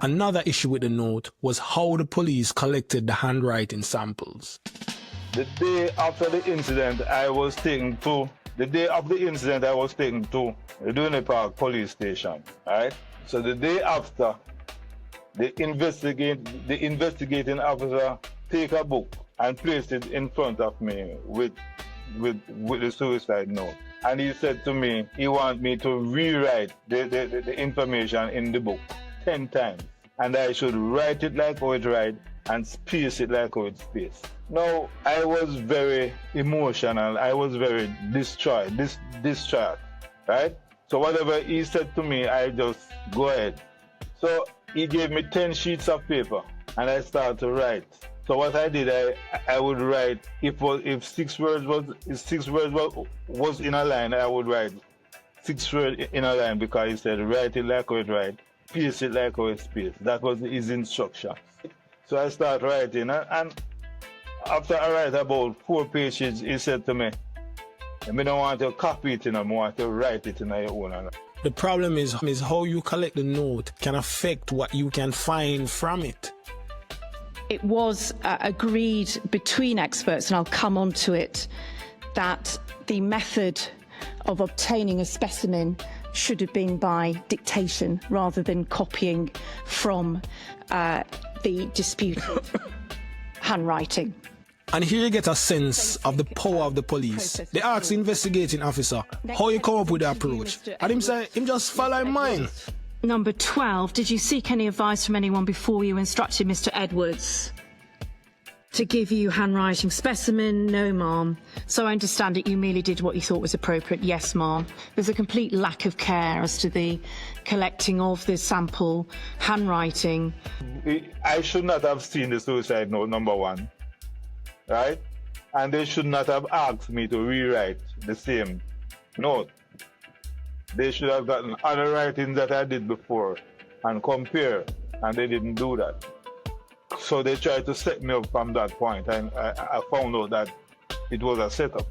Another issue with the note was how the police collected the handwriting samples. The day after the incident, I was taken to the Residue Park police station, right? So the day after, the investigating officer take a book and placed it in front of me with the suicide note. And he said to me, he want me to rewrite the information in the book 10 times. And I should write it like how it write and space it like how it space. Now, I was very emotional. I was very distraught, right? So whatever he said to me, I just go ahead. So he gave me 10 sheets of paper and I started to write. So what I did, I would write, if 6 words was in a line, I would write 6 words in a line because he said, write it like how it write, paste it like how it space. That was his instruction. So I started writing, and after I write about 4 pages, he said to me, I don't want to copy it, I want to write it in your own. The problem is how you collect the note can affect what you can find from it. It was agreed between experts, and I'll come on to it, that the method of obtaining a specimen should have been by dictation rather than copying from the disputed handwriting. And here you get a sense of the power of the police. They ask the investigating officer how you come up with the approach. And him say, him just follow mine. Number 12, did you seek any advice from anyone before you instructed Mr. Edwards to give you handwriting specimen? No, ma'am. So I understand it, you merely did what you thought was appropriate. Yes, ma'am. There's a complete lack of care as to the collecting of the sample handwriting. I should not have seen the suicide note, number 1, right? And they should not have asked me to rewrite the same note. They should have gotten other writings that I did before and compare, and they didn't do that. So they tried to set me up from that point, and I found out that it was a setup.